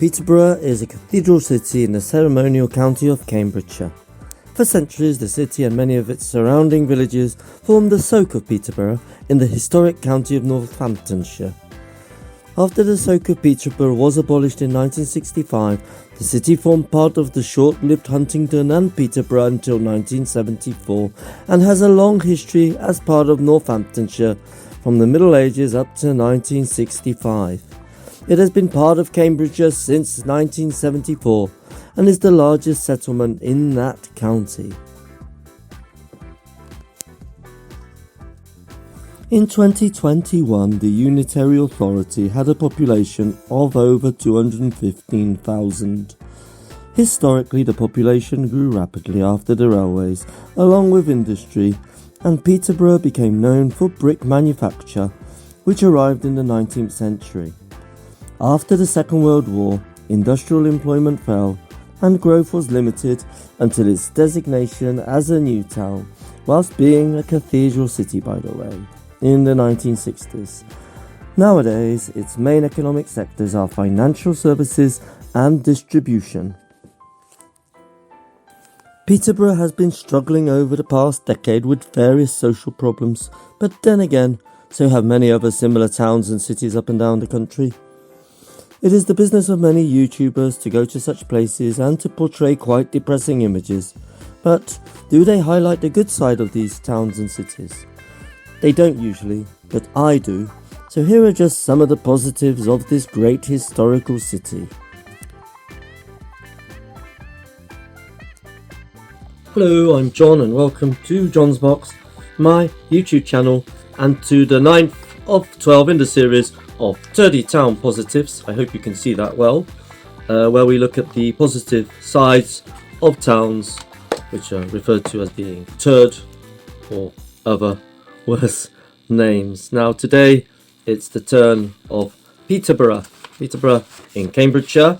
Peterborough is a cathedral city in the ceremonial county of Cambridgeshire. For centuries, the city and many of its surrounding villages formed the soak of Peterborough in the historic county of Northamptonshire. After the soak of Peterborough was abolished in 1965, the city formed part of the short-lived Huntingdon and Peterborough until 1974 and has a long history as part of Northamptonshire from the Middle Ages up to 1965. It has been part of Cambridgeshire since 1974 and is the largest settlement in that county. In 2021, the Unitary Authority had a population of over 215,000. Historically, the population grew rapidly after the railways, along with industry, and Peterborough became known for brick manufacture, which arrived in the 19th century. After the Second World War, industrial employment fell and growth was limited until its designation as a new town, whilst being a cathedral city, by the way, in the 1960s. Nowadays, its main economic sectors are financial services and distribution. Peterborough has been struggling over the past decade with various social problems, but then again, so have many other similar towns and cities up and down the country. It is the business of many YouTubers to go to such places and to portray quite depressing images. But do they highlight the good side of these towns and cities? They don't usually, but I do. So here are just some of the positives of this great historical city. Hello, I'm John and welcome to John's Box, my YouTube channel, and to the 9th of 12 in the series of Turdy Town Positives. I hope you can see that well, where we look at the positive sides of towns which are referred to as being turd or other worse names. Now today it's the turn of Peterborough in Cambridgeshire.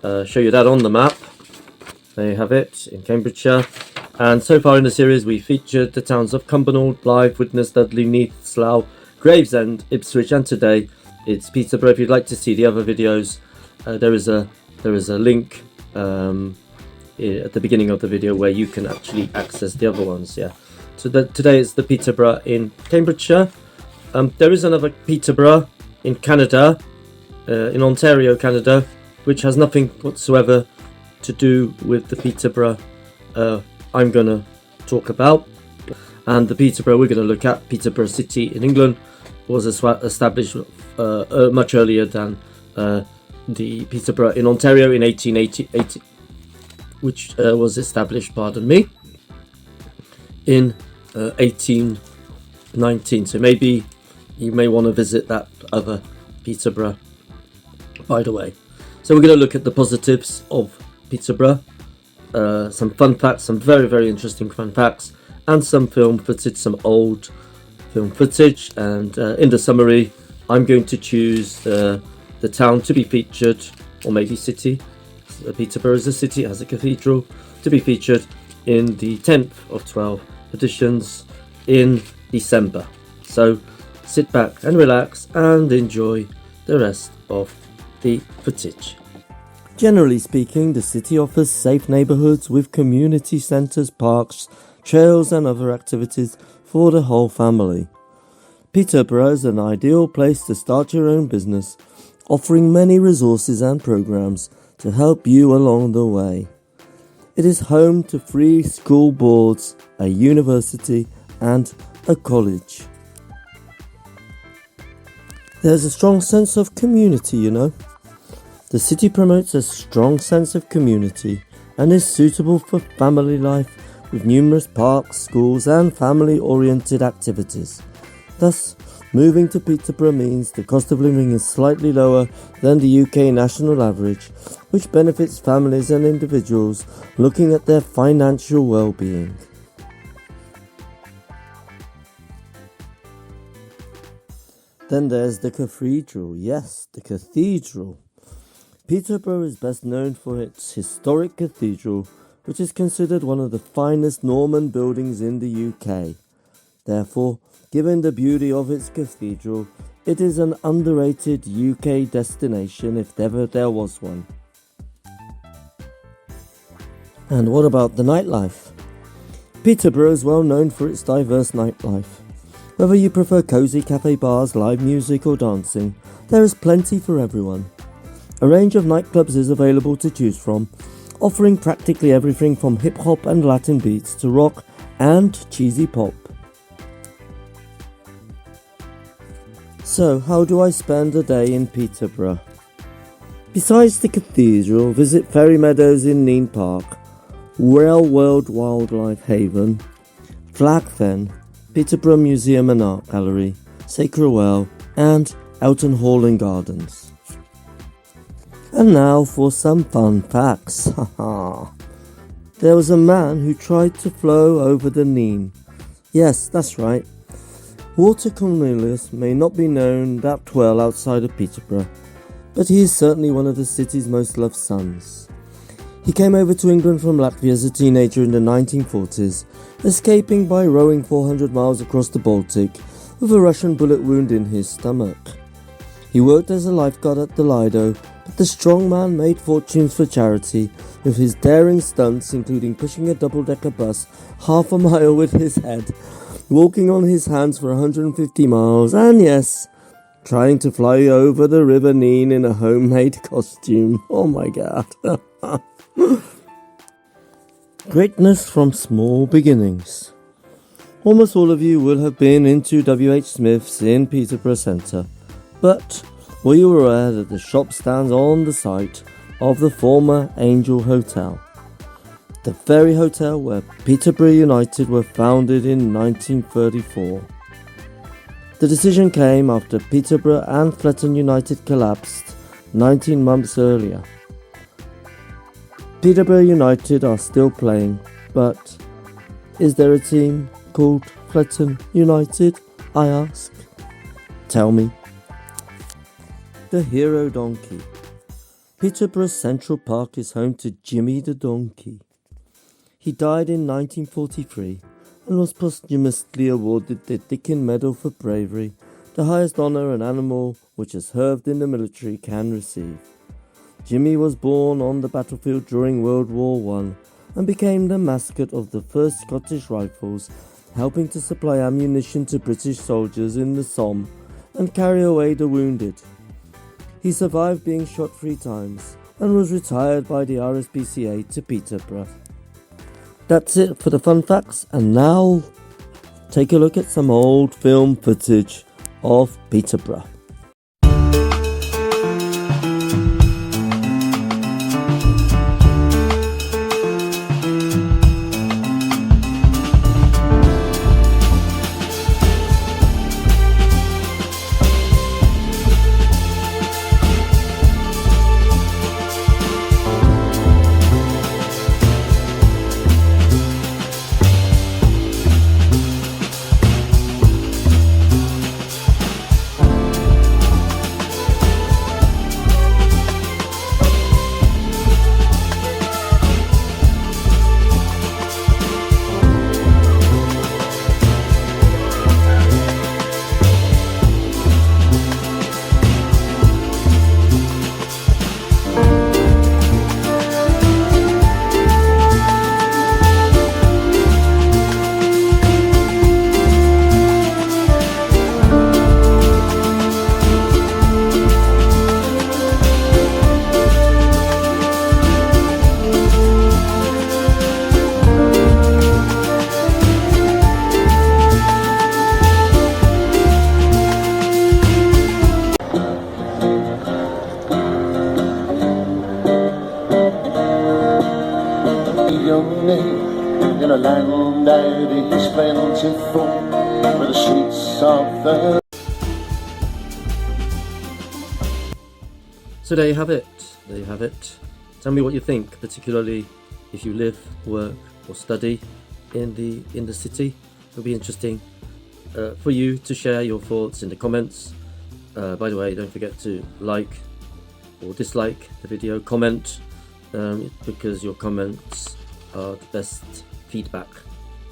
Show you that on the map. There you have it, in Cambridgeshire. And so far in the series we featured the towns of Cumbernauld, Blythe, Widnes, Dudley, Neath, Slough, Gravesend, Ipswich, and today it's Peterborough. If you'd like to see the other videos, there is a link at the beginning of the video where you can actually access the other ones. Yeah. So today is the Peterborough in Cambridgeshire. There is another Peterborough in Canada, in Ontario, Canada, which has nothing whatsoever to do with the Peterborough I'm going to talk about. And the Peterborough we're going to look at, Peterborough City in England, was established much earlier than the Peterborough in Ontario in 1880, which was established, in 1819. So maybe you may want to visit that other Peterborough, by the way. So we're going to look at the positives of Peterborough, some fun facts, some very, very interesting fun facts, and some film footage, some old film footage. And in the summary, I'm going to choose the town to be featured, or maybe city. Peterborough is a city, it has a cathedral, to be featured in the 10th of 12 editions in December. So sit back and relax and enjoy the rest of the footage. Generally speaking, the city offers safe neighbourhoods with community centres, parks, trails and other activities for the whole family. Peterborough is an ideal place to start your own business, offering many resources and programmes to help you along the way. It is home to 3 school boards, a university and a college. There's a strong sense of community, you know. The city promotes a strong sense of community and is suitable for family life with numerous parks, schools and family-oriented activities. Thus, moving to Peterborough means the cost of living is slightly lower than the UK national average, which benefits families and individuals looking at their financial well-being. Then there's the cathedral. Yes, the cathedral. Peterborough is best known for its historic cathedral, which is considered one of the finest Norman buildings in the UK. Therefore, given the beauty of its cathedral, It is an underrated UK destination if ever there was one. And what about the nightlife? Peterborough is well known for its diverse nightlife. Whether you prefer cosy cafe bars, live music or dancing, there is plenty for everyone. A range of nightclubs is available to choose from, offering practically everything from hip-hop and Latin beats to rock and cheesy pop. So, how do I spend a day in Peterborough? Besides the cathedral, visit Ferry Meadows in Neen Park, Rail World Wildlife Haven, Flag Fen, Peterborough Museum and Art Gallery, Sacred Well, and Elton Hall and Gardens. And now for some fun facts. There was a man who tried to flow over the Neen. Yes, that's right. Walter Cornelius may not be known that well outside of Peterborough, but he is certainly one of the city's most loved sons. He came over to England from Latvia as a teenager in the 1940s, escaping by rowing 400 miles across the Baltic with a Russian bullet wound in his stomach. He worked as a lifeguard at the Lido, but the strong man made fortunes for charity with his daring stunts, including pushing a double-decker bus half a mile with his head, walking on his hands for 150 miles, and yes, trying to fly over the River Neen in a homemade costume. Oh my god. Greatness from small beginnings. Almost all of you will have been into W.H. Smith's in Peterborough Centre, but were you aware that the shop stands on the site of the former Angel Hotel? The very hotel where Peterborough United were founded in 1934. The decision came after Peterborough and Fletton United collapsed 19 months earlier. Peterborough United are still playing, but is there a team called Fletton United, I ask? Tell me. The Hero Donkey. Peterborough Central Park is home to Jimmy the Donkey. He died in 1943 and was posthumously awarded the Dickin Medal for Bravery, the highest honour an animal which has served in the military can receive. Jimmy was born on the battlefield during World War I and became the mascot of the 1st Scottish Rifles, helping to supply ammunition to British soldiers in the Somme and carry away the wounded. He survived being shot 3 times and was retired by the RSPCA to Peterborough. That's it for the fun facts, and now take a look at some old film footage of Peterborough. In a land that is plentiful, where the sweets of the... So there you have it. There you have it. Tell me what you think, particularly if you live, work or study in the city. It'll be interesting for you to share your thoughts in the comments. By the way, don't forget to like or dislike the video, comment, because your comments are the best feedback.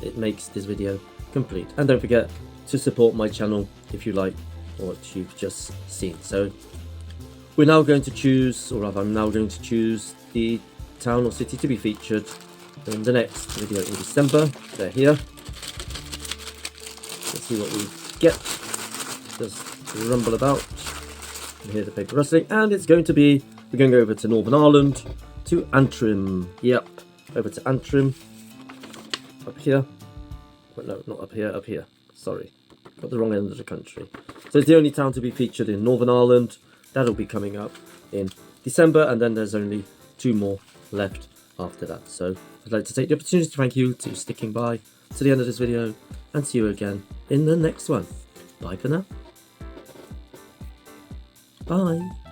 It makes this video complete. And don't forget to support my channel if you like what you've just seen. So we're now going to choose, or rather I'm now going to choose the town or city to be featured in the next video in December. They're here. Let's see what we get. Just rumble about. You hear the paper rustling, and it's going to be, we're going over to Northern Ireland, to Antrim. Yep, over to Antrim. Up here. But no, not up here, up here. Sorry, got the wrong end of the country. So it's the only town to be featured in Northern Ireland. That'll be coming up in December, and then there's only 2 more left after that. So I'd like to take the opportunity to thank you to sticking by to the end of this video, and see you again in the next one. Bye for now. Bye.